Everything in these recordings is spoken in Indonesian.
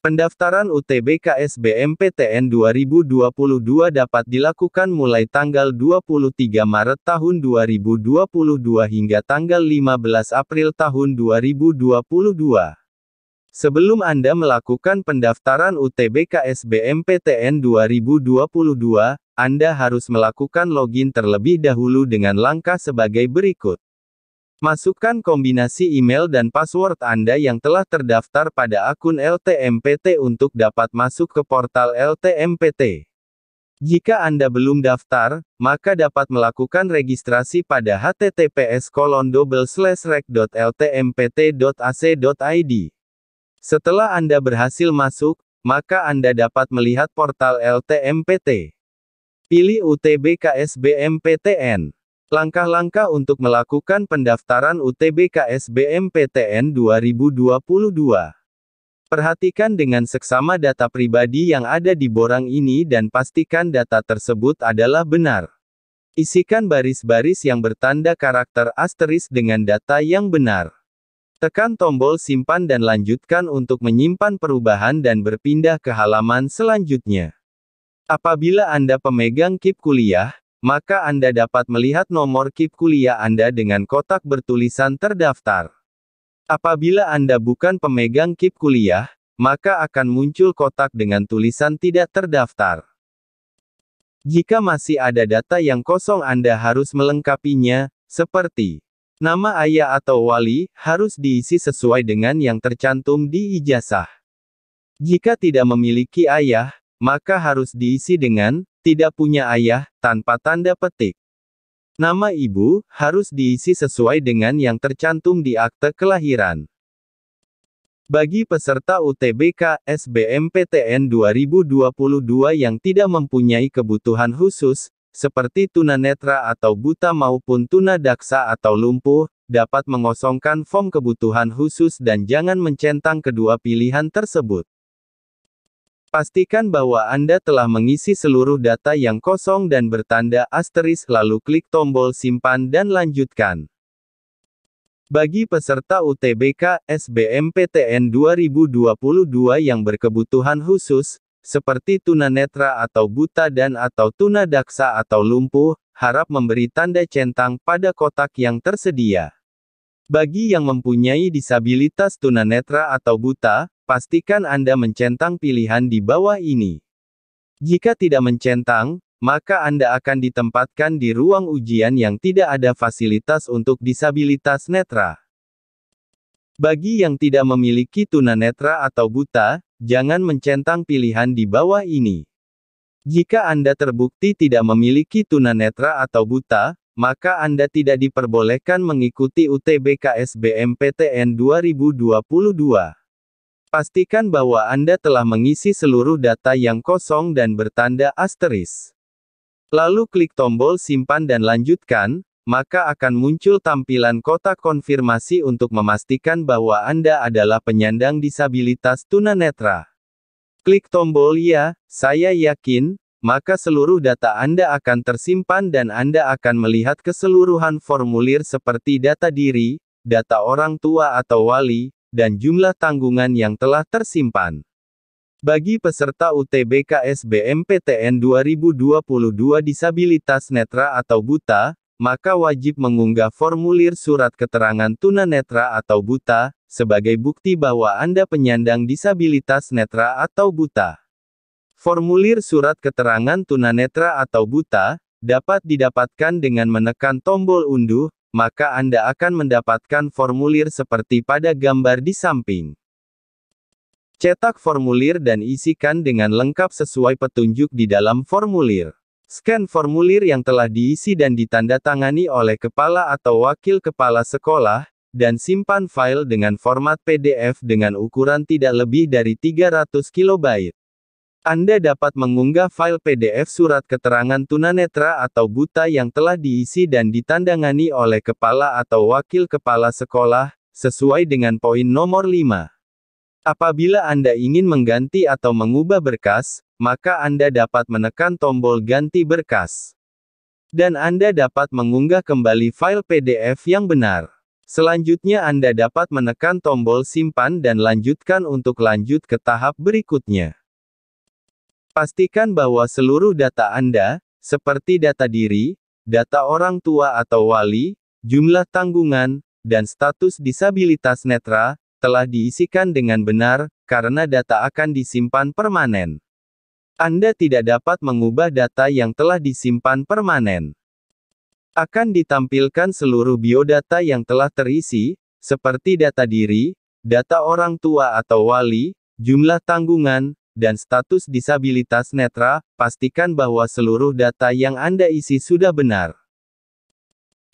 Pendaftaran UTBK SBMPTN 2022 dapat dilakukan mulai tanggal 23 Maret tahun 2022 hingga tanggal 15 April tahun 2022. Sebelum Anda melakukan pendaftaran UTBK SBMPTN 2022, Anda harus melakukan login terlebih dahulu dengan langkah sebagai berikut. Masukkan kombinasi email dan password Anda yang telah terdaftar pada akun LTMPT untuk dapat masuk ke portal LTMPT. Jika Anda belum daftar, maka dapat melakukan registrasi pada https://rec.ltmpt.ac.id. Setelah Anda berhasil masuk, maka Anda dapat melihat portal LTMPT. Pilih UTBK SBMPTN. Langkah-langkah untuk melakukan pendaftaran UTBK SBMPTN 2022. Perhatikan dengan seksama data pribadi yang ada di borang ini dan pastikan data tersebut adalah benar. Isikan baris-baris yang bertanda karakter asterisk dengan data yang benar. Tekan tombol simpan dan lanjutkan untuk menyimpan perubahan dan berpindah ke halaman selanjutnya. Apabila Anda pemegang KIP kuliah, maka Anda dapat melihat nomor KIP kuliah Anda dengan kotak bertulisan terdaftar. Apabila Anda bukan pemegang KIP kuliah, maka akan muncul kotak dengan tulisan tidak terdaftar. Jika masih ada data yang kosong, Anda harus melengkapinya, seperti nama ayah atau wali, harus diisi sesuai dengan yang tercantum di ijazah. Jika tidak memiliki ayah, maka harus diisi dengan tidak punya ayah, tanpa tanda petik. Nama ibu, harus diisi sesuai dengan yang tercantum di akte kelahiran. Bagi peserta UTBK SBMPTN 2022 yang tidak mempunyai kebutuhan khusus, seperti tunanetra atau buta maupun tunadaksa atau lumpuh, dapat mengosongkan form kebutuhan khusus dan jangan mencentang kedua pilihan tersebut. Pastikan bahwa Anda telah mengisi seluruh data yang kosong dan bertanda asterisk lalu klik tombol simpan dan lanjutkan. Bagi peserta UTBK SBMPTN 2022 yang berkebutuhan khusus, seperti tunanetra atau buta dan atau tunadaksa atau lumpuh, harap memberi tanda centang pada kotak yang tersedia. Bagi yang mempunyai disabilitas tunanetra atau buta, pastikan Anda mencentang pilihan di bawah ini. Jika tidak mencentang, maka Anda akan ditempatkan di ruang ujian yang tidak ada fasilitas untuk disabilitas netra. Bagi yang tidak memiliki tunanetra atau buta, jangan mencentang pilihan di bawah ini. Jika Anda terbukti tidak memiliki tunanetra atau buta, maka Anda tidak diperbolehkan mengikuti UTBK SBMPTN 2022. Pastikan bahwa Anda telah mengisi seluruh data yang kosong dan bertanda asterisk. Lalu klik tombol simpan dan lanjutkan, maka akan muncul tampilan kotak konfirmasi untuk memastikan bahwa Anda adalah penyandang disabilitas tunanetra. Klik tombol ya, saya yakin, maka seluruh data Anda akan tersimpan dan Anda akan melihat keseluruhan formulir seperti data diri, data orang tua atau wali, dan jumlah tanggungan yang telah tersimpan. Bagi peserta UTBK SBMPTN 2022 disabilitas netra atau buta, maka wajib mengunggah formulir surat keterangan tunanetra atau buta, sebagai bukti bahwa Anda penyandang disabilitas netra atau buta. Formulir surat keterangan tunanetra atau buta, dapat didapatkan dengan menekan tombol unduh, maka Anda akan mendapatkan formulir seperti pada gambar di samping. Cetak formulir dan isikan dengan lengkap sesuai petunjuk di dalam formulir. Scan formulir yang telah diisi dan ditandatangani oleh kepala atau wakil kepala sekolah, dan simpan file dengan format PDF dengan ukuran tidak lebih dari 300 KB. Anda dapat mengunggah file PDF surat keterangan tunanetra atau buta yang telah diisi dan ditandangani oleh kepala atau wakil kepala sekolah, sesuai dengan poin nomor 5. Apabila Anda ingin mengganti atau mengubah berkas, maka Anda dapat menekan tombol ganti berkas. Dan Anda dapat mengunggah kembali file PDF yang benar. Selanjutnya Anda dapat menekan tombol simpan dan lanjutkan untuk lanjut ke tahap berikutnya. Pastikan bahwa seluruh data Anda, seperti data diri, data orang tua atau wali, jumlah tanggungan, dan status disabilitas netra, telah diisikan dengan benar, karena data akan disimpan permanen. Anda tidak dapat mengubah data yang telah disimpan permanen. Akan ditampilkan seluruh biodata yang telah terisi, seperti data diri, data orang tua atau wali, jumlah tanggungan, dan status disabilitas netra. Pastikan bahwa seluruh data yang Anda isi sudah benar.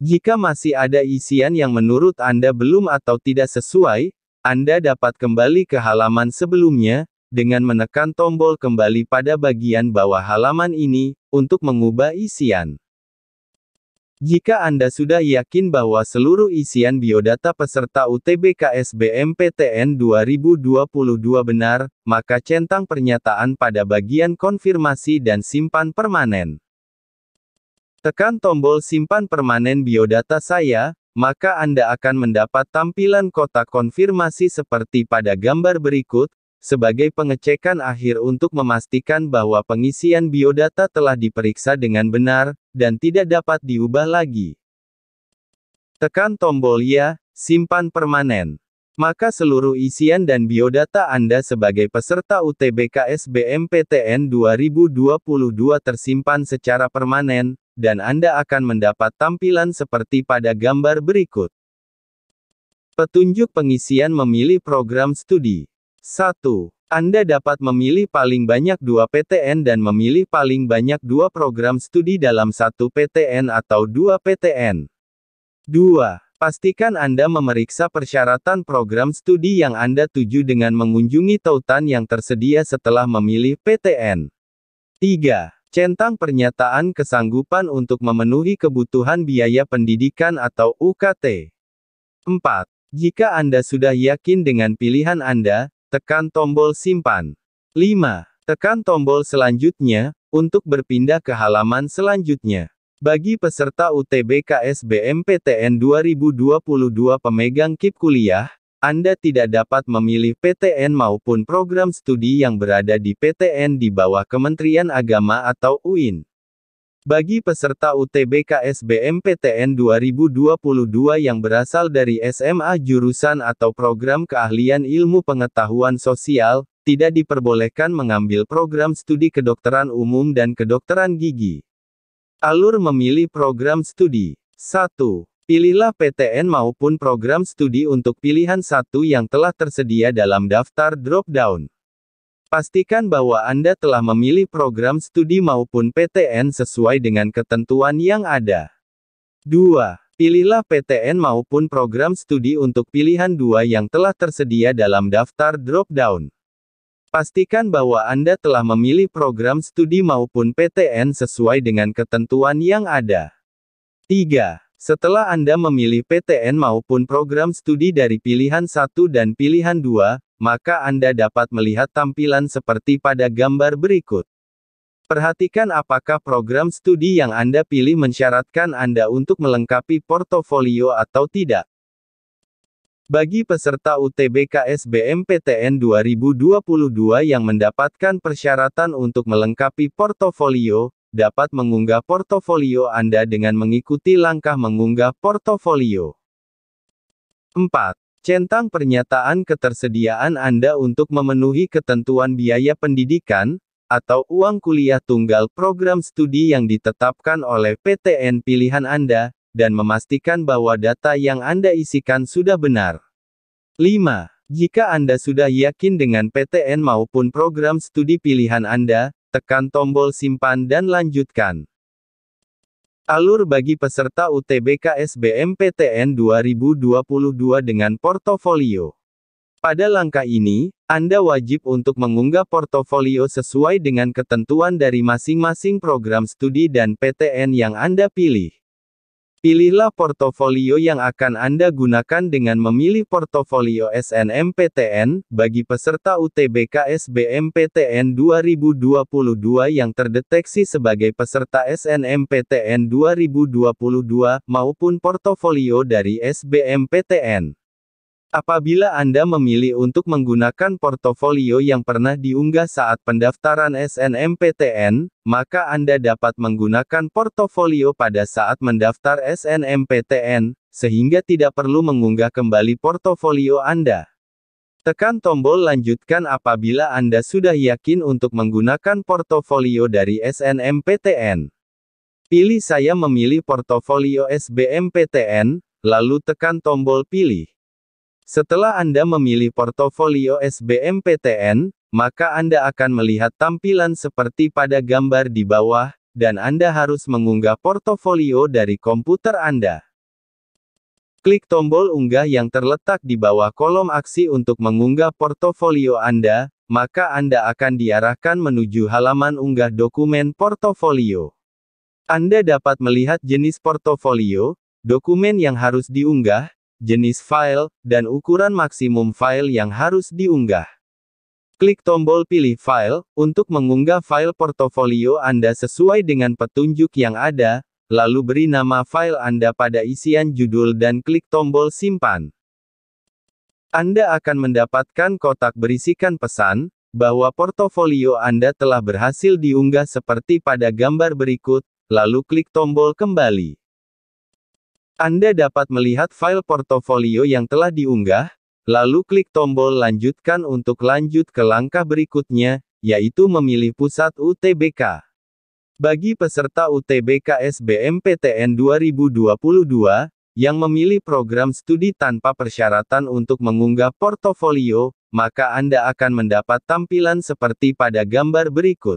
Jika masih ada isian yang menurut Anda belum atau tidak sesuai, Anda dapat kembali ke halaman sebelumnya, dengan menekan tombol kembali pada bagian bawah halaman ini, untuk mengubah isian. Jika Anda sudah yakin bahwa seluruh isian biodata peserta UTBK SBMPTN 2022 benar, maka centang pernyataan pada bagian konfirmasi dan simpan permanen. Tekan tombol simpan permanen biodata saya, maka Anda akan mendapat tampilan kotak konfirmasi seperti pada gambar berikut, sebagai pengecekan akhir untuk memastikan bahwa pengisian biodata telah diperiksa dengan benar, dan tidak dapat diubah lagi. Tekan tombol Ya, simpan permanen. Maka seluruh isian dan biodata Anda sebagai peserta UTBK SBMPTN 2022 tersimpan secara permanen, dan Anda akan mendapat tampilan seperti pada gambar berikut. Petunjuk pengisian memilih program studi. 1. Anda dapat memilih paling banyak 2 PTN dan memilih paling banyak 2 program studi dalam 1 PTN atau 2 PTN. 2. Pastikan Anda memeriksa persyaratan program studi yang Anda tuju dengan mengunjungi tautan yang tersedia setelah memilih PTN. 3. Centang pernyataan kesanggupan untuk memenuhi kebutuhan biaya pendidikan atau UKT. 4. Jika Anda sudah yakin dengan pilihan Anda, tekan tombol simpan. 5. Tekan tombol selanjutnya, untuk berpindah ke halaman selanjutnya. Bagi peserta UTBK SBMPTN 2022 pemegang KIP kuliah, Anda tidak dapat memilih PTN maupun program studi yang berada di PTN di bawah Kementerian Agama atau UIN. Bagi peserta UTBK SBMPTN 2022 yang berasal dari SMA jurusan atau program keahlian ilmu pengetahuan sosial, tidak diperbolehkan mengambil program studi kedokteran umum dan kedokteran gigi. Alur memilih program studi. 1. Pilihlah PTN maupun program studi untuk pilihan 1 yang telah tersedia dalam daftar drop-down. Pastikan bahwa Anda telah memilih program studi maupun PTN sesuai dengan ketentuan yang ada. 2. Pilihlah PTN maupun program studi untuk pilihan 2 yang telah tersedia dalam daftar drop-down. Pastikan bahwa Anda telah memilih program studi maupun PTN sesuai dengan ketentuan yang ada. 3. Setelah Anda memilih PTN maupun program studi dari pilihan 1 dan pilihan 2, maka Anda dapat melihat tampilan seperti pada gambar berikut. Perhatikan apakah program studi yang Anda pilih mensyaratkan Anda untuk melengkapi portofolio atau tidak. Bagi peserta UTBK SBMPTN 2022 yang mendapatkan persyaratan untuk melengkapi portofolio, dapat mengunggah portofolio Anda dengan mengikuti langkah mengunggah portofolio. 4. Centang pernyataan ketersediaan Anda untuk memenuhi ketentuan biaya pendidikan, atau uang kuliah tunggal program studi yang ditetapkan oleh PTN pilihan Anda, dan memastikan bahwa data yang Anda isikan sudah benar. 5. Jika Anda sudah yakin dengan PTN maupun program studi pilihan Anda, tekan tombol simpan dan lanjutkan. Alur bagi peserta UTBK SBMPTN 2022 dengan portofolio. Pada langkah ini, Anda wajib untuk mengunggah portofolio sesuai dengan ketentuan dari masing-masing program studi dan PTN yang Anda pilih. Pilihlah portofolio yang akan Anda gunakan dengan memilih portofolio SNMPTN, bagi peserta UTBK SBMPTN 2022 yang terdeteksi sebagai peserta SNMPTN 2022, maupun portofolio dari SBMPTN. Apabila Anda memilih untuk menggunakan portofolio yang pernah diunggah saat pendaftaran SNMPTN, maka Anda dapat menggunakan portofolio pada saat mendaftar SNMPTN, sehingga tidak perlu mengunggah kembali portofolio Anda. Tekan tombol lanjutkan apabila Anda sudah yakin untuk menggunakan portofolio dari SNMPTN. Pilih Saya memilih portofolio SBMPTN, lalu tekan tombol pilih. Setelah Anda memilih portofolio SBMPTN, maka Anda akan melihat tampilan seperti pada gambar di bawah, dan Anda harus mengunggah portofolio dari komputer Anda. Klik tombol unggah yang terletak di bawah kolom aksi untuk mengunggah portofolio Anda, maka Anda akan diarahkan menuju halaman unggah dokumen portofolio. Anda dapat melihat jenis portofolio, dokumen yang harus diunggah, jenis file, dan ukuran maksimum file yang harus diunggah. Klik tombol pilih file, untuk mengunggah file portofolio Anda sesuai dengan petunjuk yang ada, lalu beri nama file Anda pada isian judul dan klik tombol simpan. Anda akan mendapatkan kotak berisikan pesan, bahwa portofolio Anda telah berhasil diunggah seperti pada gambar berikut, lalu klik tombol kembali. Anda dapat melihat file portofolio yang telah diunggah, lalu klik tombol lanjutkan untuk lanjut ke langkah berikutnya, yaitu memilih pusat UTBK. Bagi peserta UTBK SBMPTN 2022, yang memilih program studi tanpa persyaratan untuk mengunggah portofolio, maka Anda akan mendapat tampilan seperti pada gambar berikut.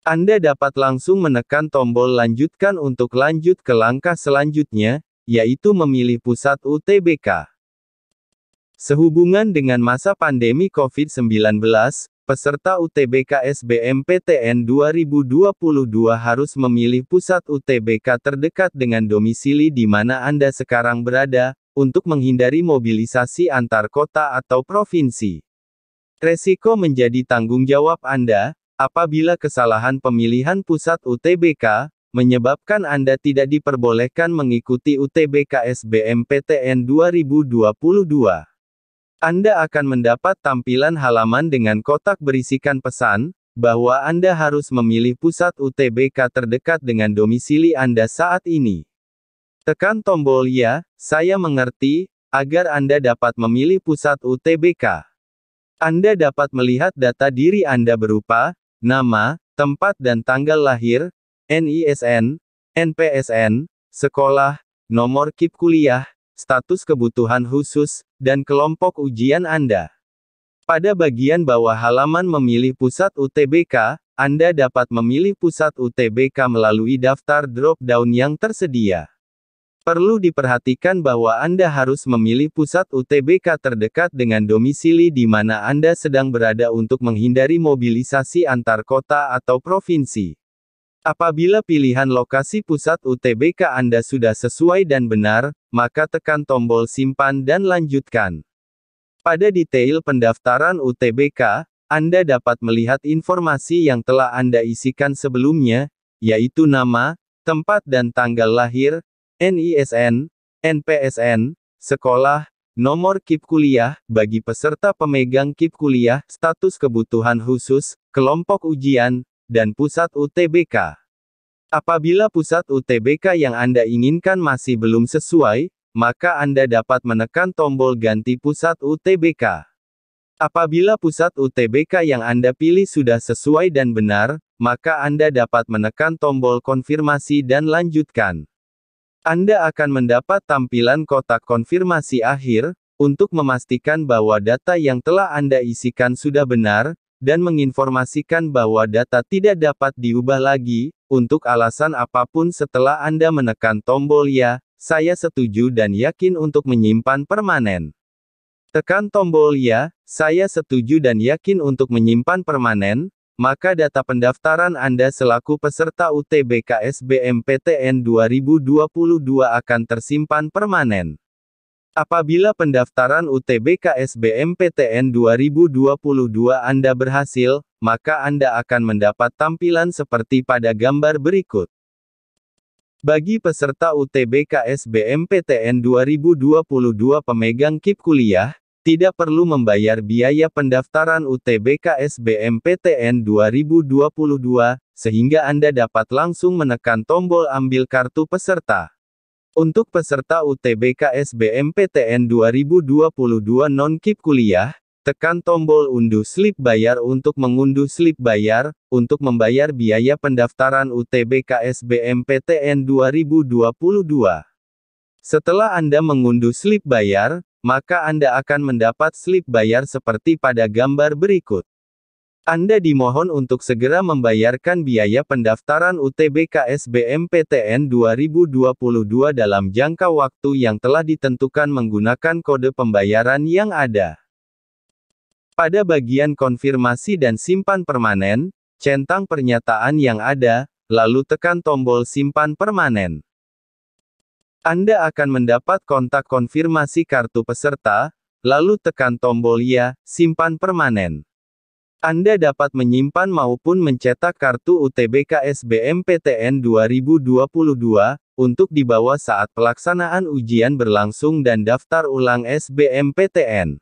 Anda dapat langsung menekan tombol lanjutkan untuk lanjut ke langkah selanjutnya, yaitu memilih pusat UTBK. Sehubungan dengan masa pandemi COVID-19, peserta UTBK SBMPTN 2022 harus memilih pusat UTBK terdekat dengan domisili di mana Anda sekarang berada, untuk menghindari mobilisasi antar kota atau provinsi. Resiko menjadi tanggung jawab Anda. Apabila kesalahan pemilihan pusat UTBK, menyebabkan Anda tidak diperbolehkan mengikuti UTBK SBMPTN 2022. Anda akan mendapat tampilan halaman dengan kotak berisikan pesan, bahwa Anda harus memilih pusat UTBK terdekat dengan domisili Anda saat ini. Tekan tombol "Ya, saya mengerti", agar Anda dapat memilih pusat UTBK. Anda dapat melihat data diri Anda berupa nama, tempat dan tanggal lahir, NISN, NPSN, sekolah, nomor KIP kuliah, status kebutuhan khusus, dan kelompok ujian Anda. Pada bagian bawah halaman memilih pusat UTBK, Anda dapat memilih pusat UTBK melalui daftar drop-down yang tersedia. Perlu diperhatikan bahwa Anda harus memilih pusat UTBK terdekat dengan domisili di mana Anda sedang berada untuk menghindari mobilisasi antar kota atau provinsi. Apabila pilihan lokasi pusat UTBK Anda sudah sesuai dan benar, maka tekan tombol simpan dan lanjutkan. Pada detail pendaftaran UTBK, Anda dapat melihat informasi yang telah Anda isikan sebelumnya, yaitu nama, tempat dan tanggal lahir, NISN, NPSN, sekolah, nomor KIP kuliah, bagi peserta pemegang KIP kuliah, status kebutuhan khusus, kelompok ujian, dan pusat UTBK. Apabila pusat UTBK yang Anda inginkan masih belum sesuai, maka Anda dapat menekan tombol ganti pusat UTBK. Apabila pusat UTBK yang Anda pilih sudah sesuai dan benar, maka Anda dapat menekan tombol konfirmasi dan lanjutkan. Anda akan mendapat tampilan kotak konfirmasi akhir, untuk memastikan bahwa data yang telah Anda isikan sudah benar, dan menginformasikan bahwa data tidak dapat diubah lagi, untuk alasan apapun setelah Anda menekan tombol "Ya, saya setuju dan yakin" untuk menyimpan permanen. Tekan tombol "Ya, saya setuju dan yakin" untuk menyimpan permanen, maka data pendaftaran Anda selaku peserta UTBK SBMPTN 2022 akan tersimpan permanen. Apabila pendaftaran UTBK SBMPTN 2022 Anda berhasil, maka Anda akan mendapat tampilan seperti pada gambar berikut. Bagi peserta UTBK SBMPTN 2022 pemegang KIP kuliah, tidak perlu membayar biaya pendaftaran UTBK SBMPTN 2022, sehingga Anda dapat langsung menekan tombol ambil kartu peserta. Untuk peserta UTBK SBMPTN 2022 non-KIP kuliah, tekan tombol unduh slip bayar untuk mengunduh slip bayar, untuk membayar biaya pendaftaran UTBK SBMPTN 2022. Setelah Anda mengunduh slip bayar, maka Anda akan mendapat slip bayar seperti pada gambar berikut. Anda dimohon untuk segera membayarkan biaya pendaftaran UTBK SBMPTN 2022 dalam jangka waktu yang telah ditentukan menggunakan kode pembayaran yang ada. Pada bagian konfirmasi dan simpan permanen, centang pernyataan yang ada, lalu tekan tombol simpan permanen. Anda akan mendapat kontak konfirmasi kartu peserta, lalu tekan tombol ya, simpan permanen. Anda dapat menyimpan maupun mencetak kartu UTBK SBMPTN 2022, untuk dibawa saat pelaksanaan ujian berlangsung dan daftar ulang SBMPTN.